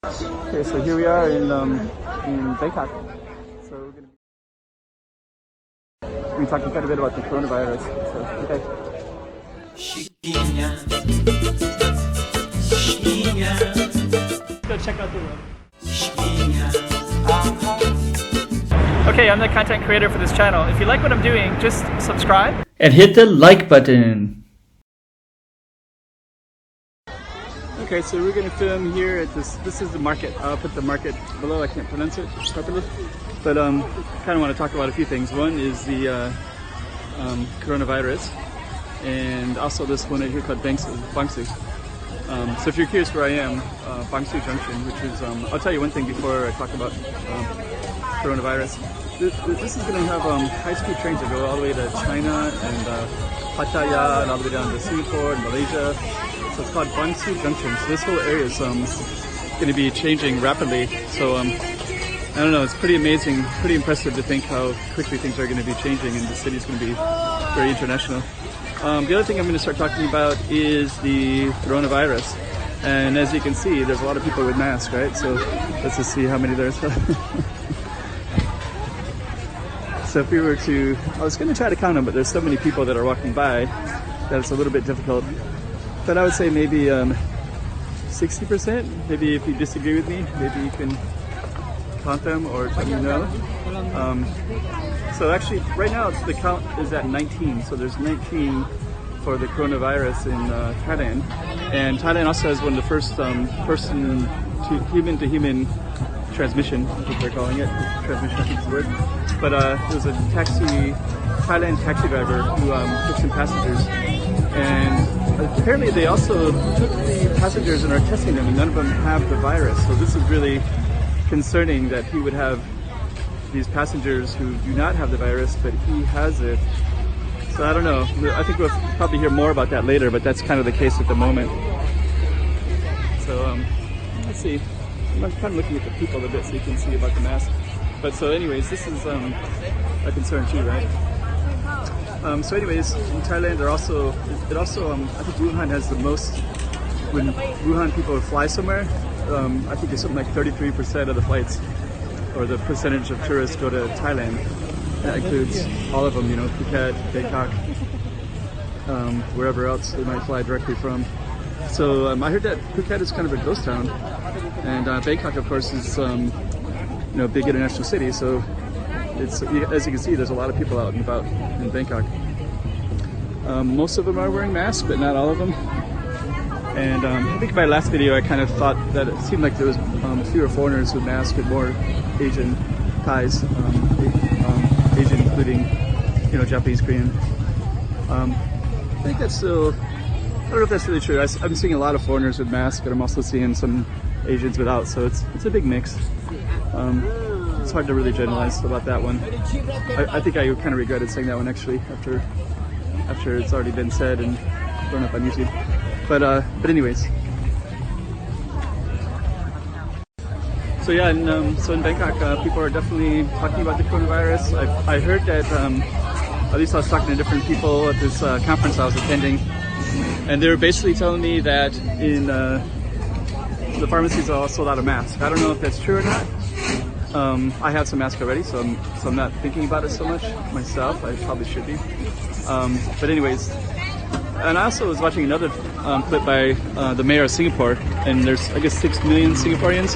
Okay, so here we are in Bangkok. So we're going to be talking quite a bit about the coronavirus. So, okay. Let's go check out the room. Okay, I'm the content creator for this channel. If you like what I'm doing, just subscribe and hit the like button. Okay, so we're going to film here at this is the market. I'll put the market below. I can't pronounce it properly. But kind of want to talk about a few things. One is the coronavirus, and also this one right here called Bangsu. So if you're curious where I am, Bangsu Junction, which is, I'll tell you one thing before I talk about coronavirus. This is going to have high-speed trains that go all the way to China and Pattaya and all the way down to Singapore and Malaysia. So it's called Bangsu Junction. So this whole area is going to be changing rapidly. So I don't know, it's pretty amazing, pretty impressive to think how quickly things are going to be changing, and the city is going to be very international. The other thing I'm going to start talking about is the coronavirus. And as you can see, there's a lot of people with masks, right? So let's just see how many there's. So if we were to, I was going to try to count them, but there's so many people that are walking by that it's a little bit difficult. But I would say maybe 60%. Maybe if you disagree with me, maybe you can count them or let me know. So actually, right now the count is at 19. So there's 19 for the coronavirus in Thailand, and Thailand also has one of the first human-to-human transmission. I think they're calling it transmission. I think is the word. But there was a Thailand taxi driver who took some passengers, and apparently they also took the passengers and are testing them, and none of them have the virus. So this is really concerning that he would have these passengers who do not have the virus, but he has it. So I don't know. I think we'll probably hear more about that later, but that's kind of the case at the moment. So let's see. I'm kind of looking at the people a bit so you can see about the mask. But so anyways, this is a concern too, right? So anyways, in Thailand, I think Wuhan has the most, when Wuhan people fly somewhere, I think it's something like 33% of the flights, or the percentage of tourists go to Thailand. That includes all of them, you know, Phuket, Bangkok, wherever else they might fly directly from. So I heard that Phuket is kind of a ghost town, and Bangkok, of course, is you know, a big international city. So it's, as you can see, there's a lot of people out and about in Bangkok. Most of them are wearing masks, but not all of them. And I think in my last video I kind of thought that it seemed like there was fewer foreigners with masks and more Asian Thais, Asian including, you know, Japanese, Korean. I think that's still, I don't know if that's really true. I'm seeing a lot of foreigners with masks, but I'm also seeing some Asians without, so it's a big mix. It's hard to really generalize about that one. I think I kind of regretted saying that one actually after it's already been said and thrown up on YouTube. But anyways. So yeah, so in Bangkok, people are definitely talking about the coronavirus. I heard that, at least I was talking to different people at this conference I was attending, and they were basically telling me that in the pharmacies are all sold out of masks. I don't know if that's true or not. I have some masks already, so I'm not thinking about it so much myself. I probably should be. But anyways, and I also was watching another clip by the mayor of Singapore, and there's, I guess, 6 million Singaporeans,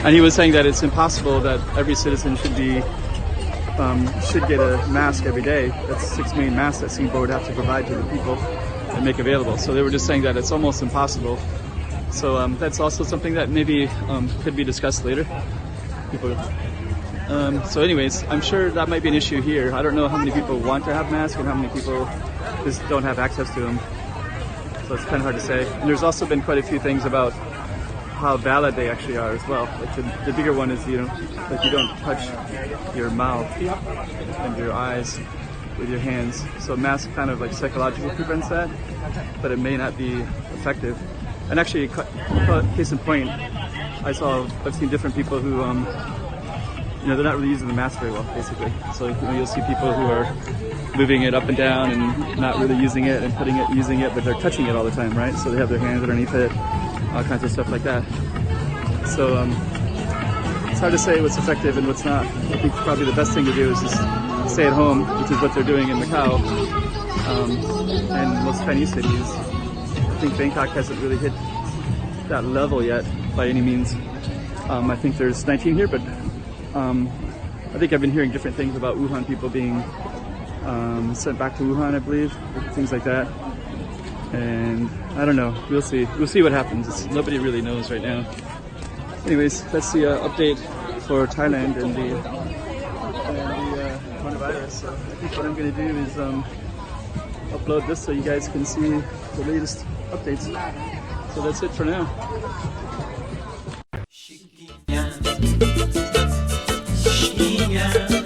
and he was saying that it's impossible that every citizen should get a mask every day. That's 6 million masks that Singapore would have to provide to the people and make available. So they were just saying that it's almost impossible. So that's also something that maybe could be discussed later. So anyways, I'm sure that might be an issue here. I don't know how many people want to have masks and how many people just don't have access to them. So it's kind of hard to say. And there's also been quite a few things about how valid they actually are as well. Like the bigger one is, you know, like you don't touch your mouth and your eyes with your hands. So a mask kind of like psychologically prevents that, but it may not be effective. And actually, case in point, I've seen different people who, you know, they're not really using the mask very well, basically. So you know, you'll see people who are moving it up and down and not really using it and using it, but they're touching it all the time, right? So they have their hands underneath it, all kinds of stuff like that. So it's hard to say what's effective and what's not. I think probably the best thing to do is just stay at home, which is what they're doing in Macau and most Chinese cities. I think Bangkok hasn't really hit that level yet by any means. I think there's 19 here, but I think I've been hearing different things about Wuhan people being sent back to Wuhan, I believe, things like that. And I don't know. We'll see. We'll see what happens. Nobody really knows right now. Anyways, that's the update for Thailand and the coronavirus. So I think what I'm going to do is upload this so you guys can see the latest updates. So that's it for now. Yeah.